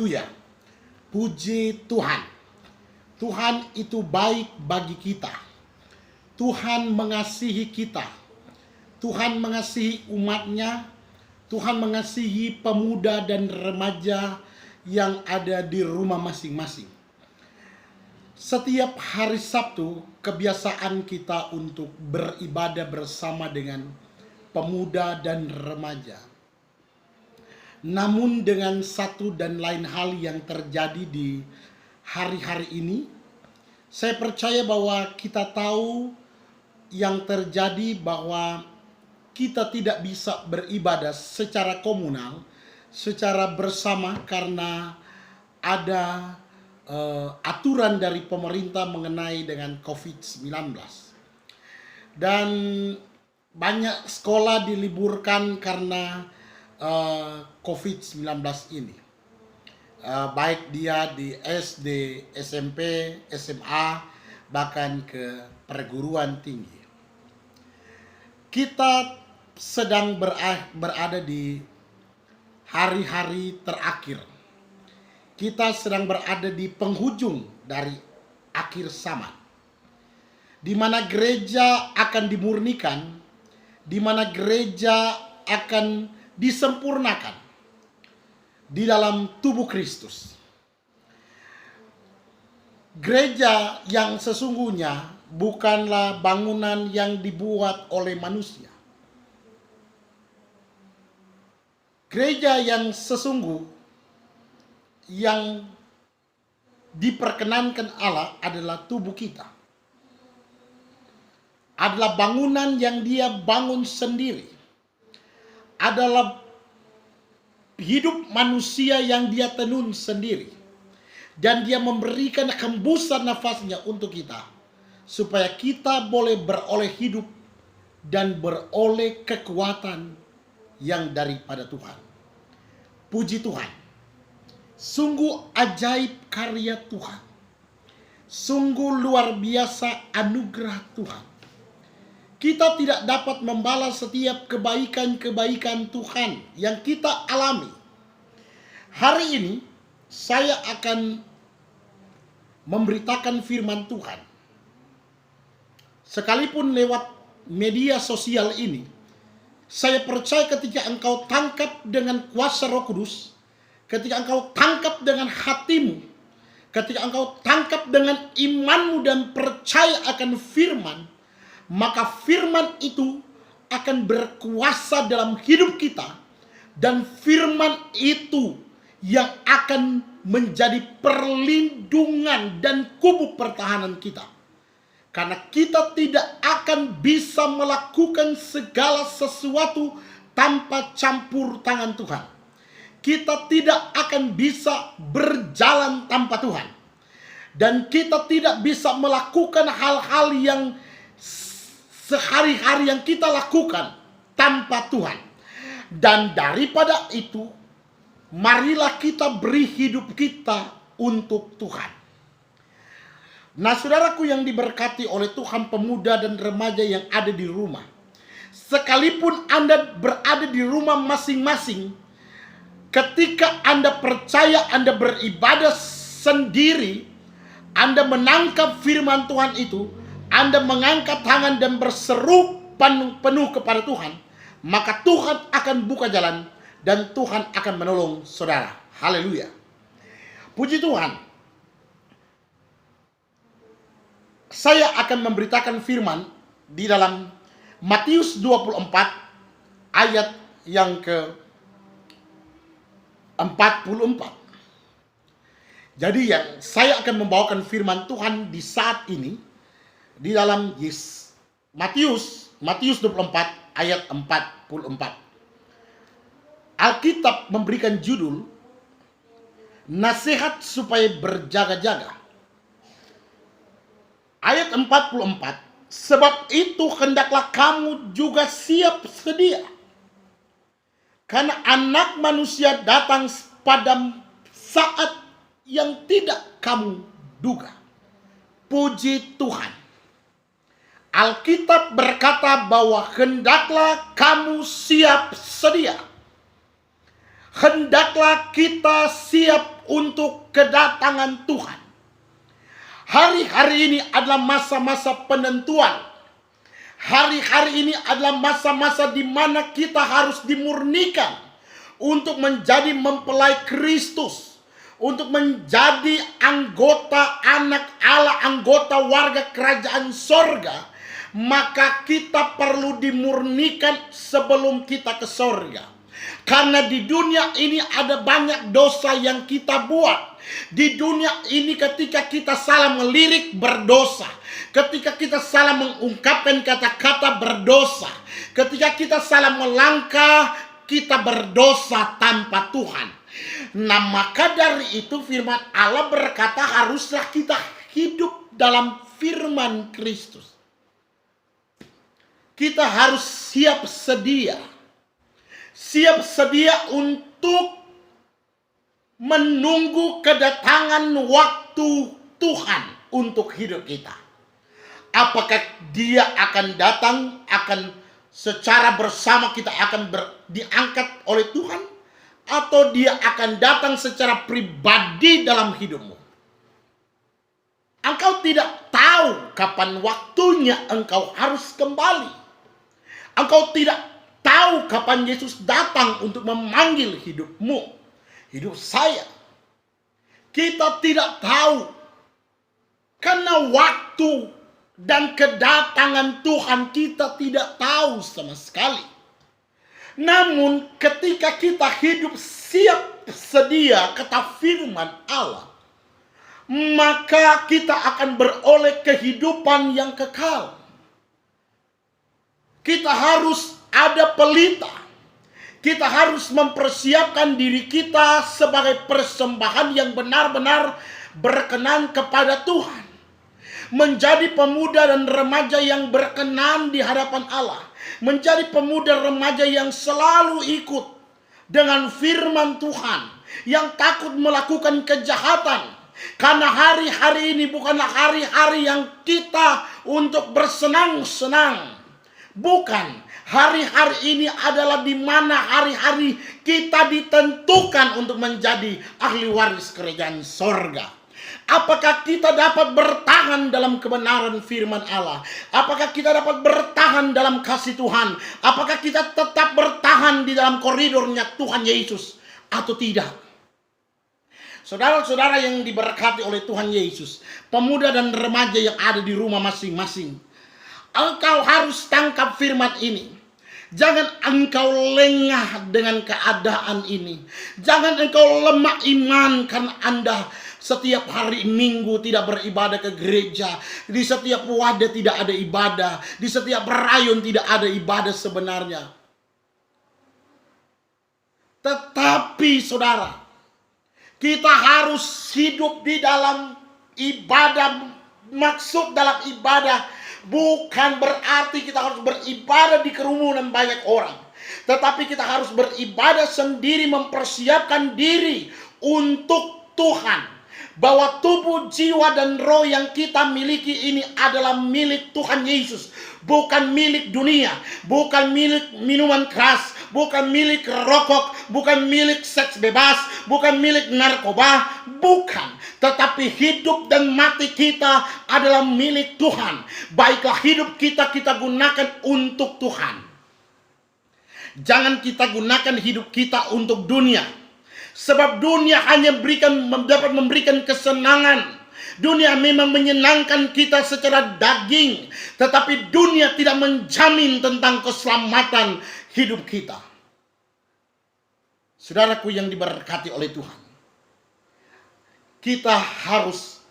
Haleluya. Puji Tuhan. Tuhan itu baik bagi kita. Tuhan mengasihi kita. Tuhan mengasihi umatnya. Tuhan mengasihi pemuda dan remaja yang ada di rumah masing-masing. Setiap hari Sabtu, kebiasaan kita untuk beribadah bersama dengan pemuda dan remaja. Namun dengan satu dan lain hal yang terjadi di hari-hari ini, saya percaya bahwa kita tahu yang terjadi bahwa kita tidak bisa beribadah secara komunal, secara bersama karena ada aturan dari pemerintah mengenai dengan COVID-19. Dan banyak sekolah diliburkan karena COVID-19 ini. Baik dia di SD, SMP, SMA, bahkan ke perguruan tinggi. Kita sedang berada di hari-hari terakhir. Kita sedang berada di penghujung dari akhir zaman, di mana gereja akan dimurnikan, di mana gereja akan disempurnakan di dalam tubuh Kristus. Gereja yang sesungguhnya bukanlah bangunan yang dibuat oleh manusia. Gereja yang sesungguh yang diperkenankan Allah adalah tubuh kita. Adalah bangunan yang dia bangun sendiri. Adalah hidup manusia yang dia tenun sendiri. Dan dia memberikan hembusan nafasnya untuk kita. Supaya kita boleh beroleh hidup dan beroleh kekuatan yang daripada Tuhan. Puji Tuhan. Sungguh ajaib karya Tuhan. Sungguh luar biasa anugerah Tuhan. Kita tidak dapat membalas setiap kebaikan-kebaikan Tuhan yang kita alami. Hari ini saya akan memberitakan firman Tuhan. Sekalipun lewat media sosial ini, saya percaya ketika engkau tangkap dengan kuasa Roh Kudus, ketika engkau tangkap dengan hatimu, ketika engkau tangkap dengan imanmu dan percaya akan firman, maka firman itu akan berkuasa dalam hidup kita. Dan firman itu yang akan menjadi perlindungan dan kubu pertahanan kita. Karena kita tidak akan bisa melakukan segala sesuatu tanpa campur tangan Tuhan. Kita tidak akan bisa berjalan tanpa Tuhan. Dan kita tidak bisa melakukan hal-hal yang sehari-hari yang kita lakukan tanpa Tuhan. Dan daripada itu, marilah kita beri hidup kita untuk Tuhan. Nah, saudaraku yang diberkati oleh Tuhan, pemuda dan remaja yang ada di rumah. Sekalipun Anda berada di rumah masing-masing, ketika Anda percaya, Anda beribadah sendiri, Anda menangkap firman Tuhan itu, Anda mengangkat tangan dan berseru penuh kepada Tuhan, maka Tuhan akan buka jalan dan Tuhan akan menolong saudara. Haleluya. Puji Tuhan. Saya akan memberitakan firman di dalam Matius 24 ayat yang ke 44. Jadi yang saya akan membawakan firman Tuhan di saat ini di dalam Matius 24 ayat 44. Alkitab memberikan judul nasihat supaya berjaga-jaga. Ayat 44, sebab itu hendaklah kamu juga siap sedia. Karena anak manusia datang pada saat yang tidak kamu duga. Puji Tuhan. Alkitab berkata bahwa hendaklah kamu siap sedia. hendaklah kita siap untuk kedatangan Tuhan. Hari-hari ini adalah masa-masa penentuan. Hari-hari ini adalah masa-masa di mana kita harus dimurnikan untuk menjadi mempelai Kristus, untuk menjadi anggota anak Allah, anggota warga kerajaan sorga. Maka kita perlu dimurnikan sebelum kita ke sorga. Karena di dunia ini ada banyak dosa yang kita buat. Di dunia ini ketika kita salah melirik, berdosa. Ketika kita salah mengungkapkan kata-kata, berdosa. Ketika kita salah melangkah, kita berdosa tanpa Tuhan. Nah, maka dari itu firman Allah berkata haruslah kita hidup dalam firman Kristus. Kita harus siap sedia. Siap sedia untuk menunggu kedatangan waktu Tuhan untuk hidup kita. Apakah dia akan datang, akan secara bersama kita akan diangkat oleh Tuhan, atau dia akan datang secara pribadi dalam hidupmu. Engkau tidak tahu kapan waktunya engkau harus kembali. Engkau tidak tahu kapan Yesus datang untuk memanggil hidupmu, hidup saya. Kita tidak tahu. Karena waktu dan kedatangan Tuhan kita tidak tahu sama sekali. Namun ketika kita hidup siap sedia kata firman Allah, maka kita akan beroleh kehidupan yang kekal. Kita harus ada pelita. Kita harus mempersiapkan diri kita sebagai persembahan yang benar-benar berkenan kepada Tuhan. Menjadi pemuda dan remaja yang berkenan di hadapan Allah. Menjadi pemuda remaja yang selalu ikut dengan firman Tuhan. Yang takut melakukan kejahatan. Karena hari-hari ini bukanlah hari-hari yang kita untuk bersenang-senang. Bukan. Hari-hari ini adalah di mana hari-hari kita ditentukan untuk menjadi ahli waris kerajaan sorga. Apakah kita dapat bertahan dalam kebenaran firman Allah? Apakah kita dapat bertahan dalam kasih Tuhan? Apakah kita tetap bertahan di dalam koridornya Tuhan Yesus atau tidak? Saudara-saudara yang diberkati oleh Tuhan Yesus, pemuda dan remaja yang ada di rumah masing-masing, engkau harus tangkap firman ini. Jangan engkau lengah dengan keadaan ini. Jangan engkau lemah iman karena Anda setiap hari Minggu tidak beribadah ke gereja. Di setiap wadah tidak ada ibadah. Di setiap rayon tidak ada ibadah sebenarnya. Tetapi saudara, kita harus hidup di dalam ibadah. Maksud dalam ibadah bukan berarti kita harus beribadah di kerumunan banyak orang. Tetapi kita harus beribadah sendiri, mempersiapkan diri untuk Tuhan. Bahwa tubuh, jiwa, dan roh yang kita miliki ini adalah milik Tuhan Yesus. Bukan milik dunia. Bukan milik minuman keras. Bukan milik rokok. Bukan milik seks bebas. Bukan milik narkoba. Bukan. Tetapi hidup dan mati kita adalah milik Tuhan. Baiklah hidup kita gunakan untuk Tuhan. Jangan kita gunakan hidup kita untuk dunia. Sebab dunia hanya dapat memberikan kesenangan. Dunia memang menyenangkan kita secara daging. Tetapi dunia tidak menjamin tentang keselamatan hidup kita. Saudaraku yang diberkati oleh Tuhan, kita harus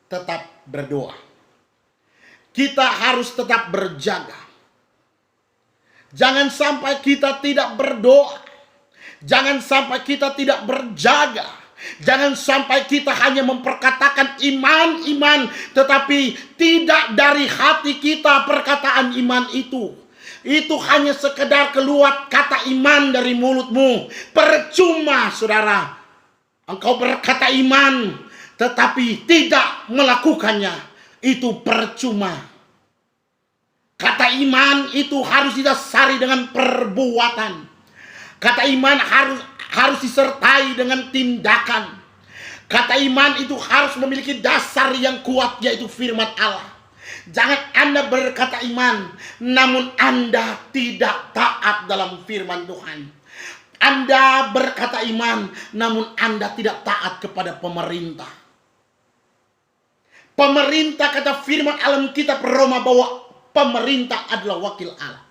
tetap berdoa. Kita harus tetap berjaga. Jangan sampai kita tidak berdoa. Jangan sampai kita tidak berjaga. Jangan sampai kita hanya memperkatakan iman, tetapi tidak dari hati kita perkataan iman itu. Itu hanya sekedar keluar kata iman dari mulutmu. Percuma saudara. Engkau berkata iman, tetapi tidak melakukannya. Itu percuma. Kata iman itu harus didasari dengan perbuatan. Kata iman harus disertai dengan tindakan. Kata iman itu harus memiliki dasar yang kuat, yaitu firman Allah. Jangan Anda berkata iman, namun Anda tidak taat dalam firman Tuhan. Anda berkata iman, namun Anda tidak taat kepada pemerintah. Pemerintah, kata firman alam kitab Roma, bahwa pemerintah adalah wakil Allah.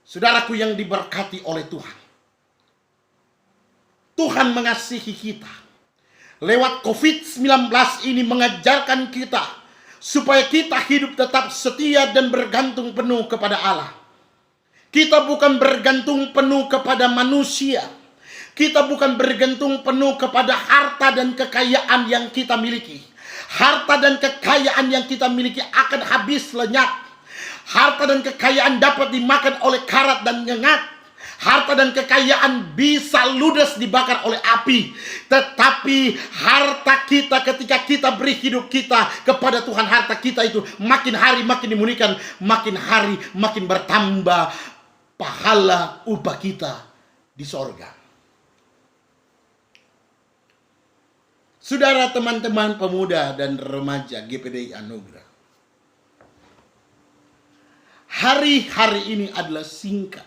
Saudaraku yang diberkati oleh Tuhan. Tuhan mengasihi kita. Lewat COVID-19 ini mengajarkan kita supaya kita hidup tetap setia dan bergantung penuh kepada Allah. Kita bukan bergantung penuh kepada manusia. Kita bukan bergantung penuh kepada harta dan kekayaan yang kita miliki. Harta dan kekayaan yang kita miliki akan habis lenyap. Harta dan kekayaan dapat dimakan oleh karat dan nyengat. Harta dan kekayaan bisa ludes dibakar oleh api. Tetapi harta kita, ketika kita beri hidup kita kepada Tuhan, harta kita itu makin hari makin dimulihkan, makin hari makin bertambah pahala upah kita di sorga. Saudara, teman-teman pemuda dan remaja GPDI Anugerah, hari-hari ini adalah singkat.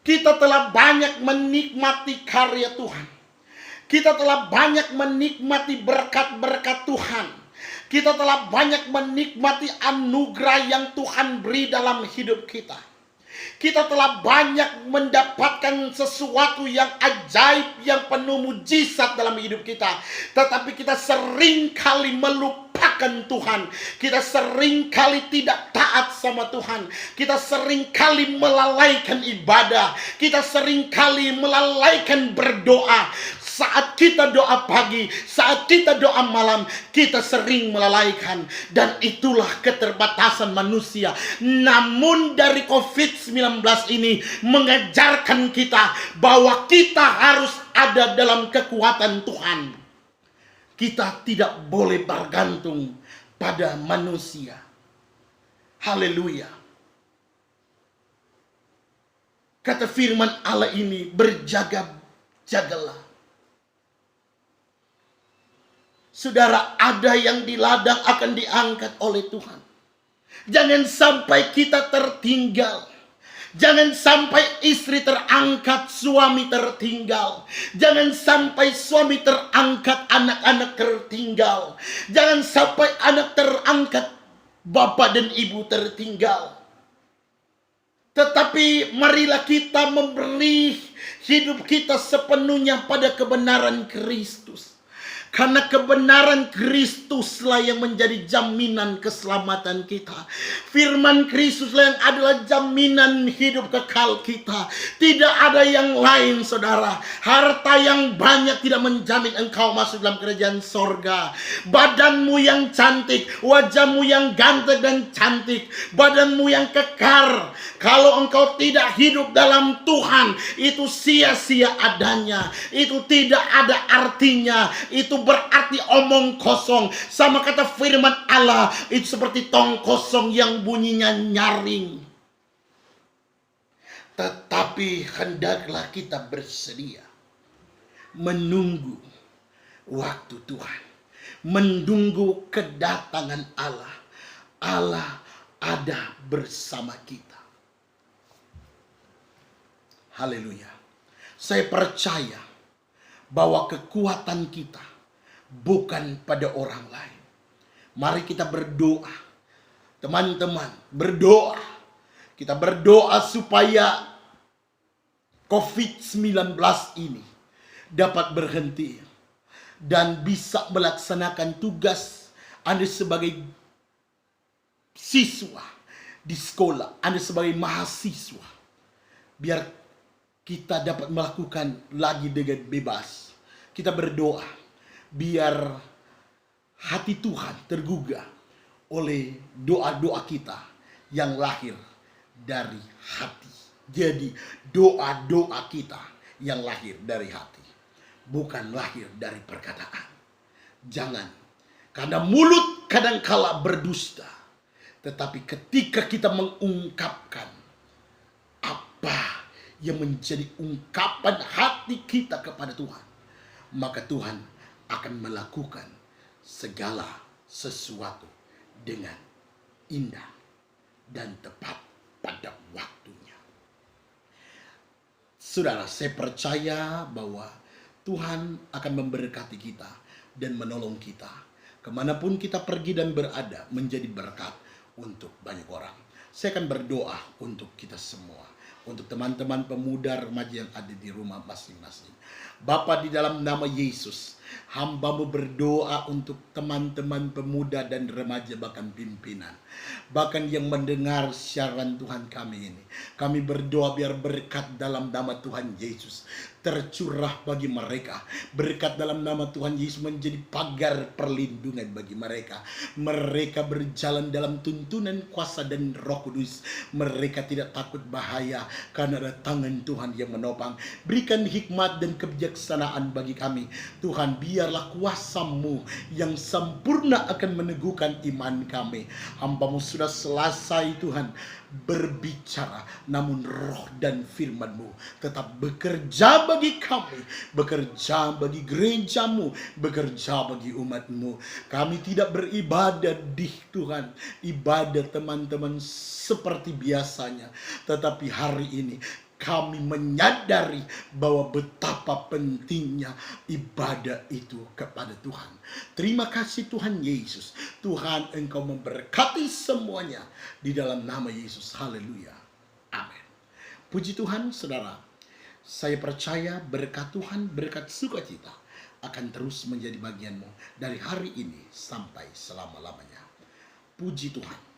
Kita telah banyak menikmati karya Tuhan. Kita telah banyak menikmati berkat-berkat Tuhan. Kita telah banyak menikmati anugerah yang Tuhan beri dalam hidup kita. Kita telah banyak mendapatkan sesuatu yang ajaib, yang penuh mujizat dalam hidup kita. Tetapi kita sering kali melupakan Tuhan. Kita sering kali tidak taat sama Tuhan. Kita sering kali melalaikan ibadah. Kita sering kali melalaikan berdoa. Saat kita doa pagi, saat kita doa malam, kita sering melalaikan. Dan itulah keterbatasan manusia. Namun dari COVID-19 ini mengajarkan kita bahwa kita harus ada dalam kekuatan Tuhan. Kita tidak boleh bergantung pada manusia. Haleluya. Kata firman Allah ini, berjaga-jagalah. Saudara, ada yang di ladang akan diangkat oleh Tuhan. Jangan sampai kita tertinggal. Jangan sampai istri terangkat, suami tertinggal. Jangan sampai suami terangkat, anak-anak tertinggal. Jangan sampai anak terangkat, bapak dan ibu tertinggal. Tetapi marilah kita memberi hidup kita sepenuhnya pada kebenaran Kristus. Karena kebenaran Kristuslah yang menjadi jaminan keselamatan kita. Firman Kristuslah yang adalah jaminan hidup kekal kita. Tidak ada yang lain, saudara. Harta yang banyak tidak menjamin engkau masuk dalam kerajaan sorga. Badanmu yang cantik, wajahmu yang ganteng dan cantik, badanmu yang kekar, kalau engkau tidak hidup dalam Tuhan, itu sia-sia adanya. Itu tidak ada artinya. Itu berarti omong kosong. Sama kata firman Allah, itu seperti tong kosong yang bunyinya nyaring. Tetapi hendaklah kita bersedia menunggu waktu Tuhan, menunggu kedatangan Allah. Allah ada bersama kita. Haleluya. Saya percaya bahwa kekuatan kita bukan pada orang lain. Mari kita berdoa. Teman-teman, berdoa. Kita berdoa supaya COVID-19 ini dapat berhenti dan bisa melaksanakan tugas Anda sebagai siswa di sekolah, Anda sebagai mahasiswa. Biar kita dapat melakukan lagi dengan bebas. Kita berdoa biar hati Tuhan tergugah oleh doa-doa kita yang lahir dari hati. Jadi doa-doa kita yang lahir dari hati, bukan lahir dari perkataan. Jangan, karena mulut kadangkala berdusta. Tetapi ketika kita mengungkapkan apa yang menjadi ungkapan hati kita kepada Tuhan, maka Tuhan akan melakukan segala sesuatu dengan indah dan tepat pada waktunya. Saudara, saya percaya bahwa Tuhan akan memberkati kita dan menolong kita. Kemanapun kita pergi dan berada, menjadi berkat untuk banyak orang. Saya akan berdoa untuk kita semua, untuk teman-teman pemuda remaja yang ada di rumah masing-masing. Bapa, di dalam nama Yesus, hamba-Mu berdoa untuk teman-teman pemuda dan remaja, bahkan pimpinan, bahkan yang mendengar siaran Tuhan kami ini. Kami berdoa biar berkat dalam nama Tuhan Yesus tercurah bagi mereka. Berkat dalam nama Tuhan Yesus menjadi pagar perlindungan bagi mereka. Mereka berjalan dalam tuntunan kuasa dan Roh Kudus. Mereka tidak takut bahaya karena ada tangan Tuhan yang menopang. Berikan hikmat dan kebijaksanaan bagi kami. Tuhan, biarlah kuasa-Mu yang sempurna akan meneguhkan iman kami. Hamba-Mu sudah selesai Tuhan berbicara, namun roh dan firman-Mu tetap bekerja bagi kami, bekerja bagi gereja-Mu, bekerja bagi umat-Mu. Kami tidak beribadah di Tuhan, ibadah teman-teman seperti biasanya, tetapi hari ini kami menyadari bahwa betapa pentingnya ibadah itu kepada Tuhan. Terima kasih Tuhan Yesus. Tuhan, Engkau memberkati semuanya di dalam nama Yesus. Haleluya. Amin. Puji Tuhan, saudara. Saya percaya berkat Tuhan, berkat sukacita akan terus menjadi bagianmu dari hari ini sampai selama-lamanya. Puji Tuhan.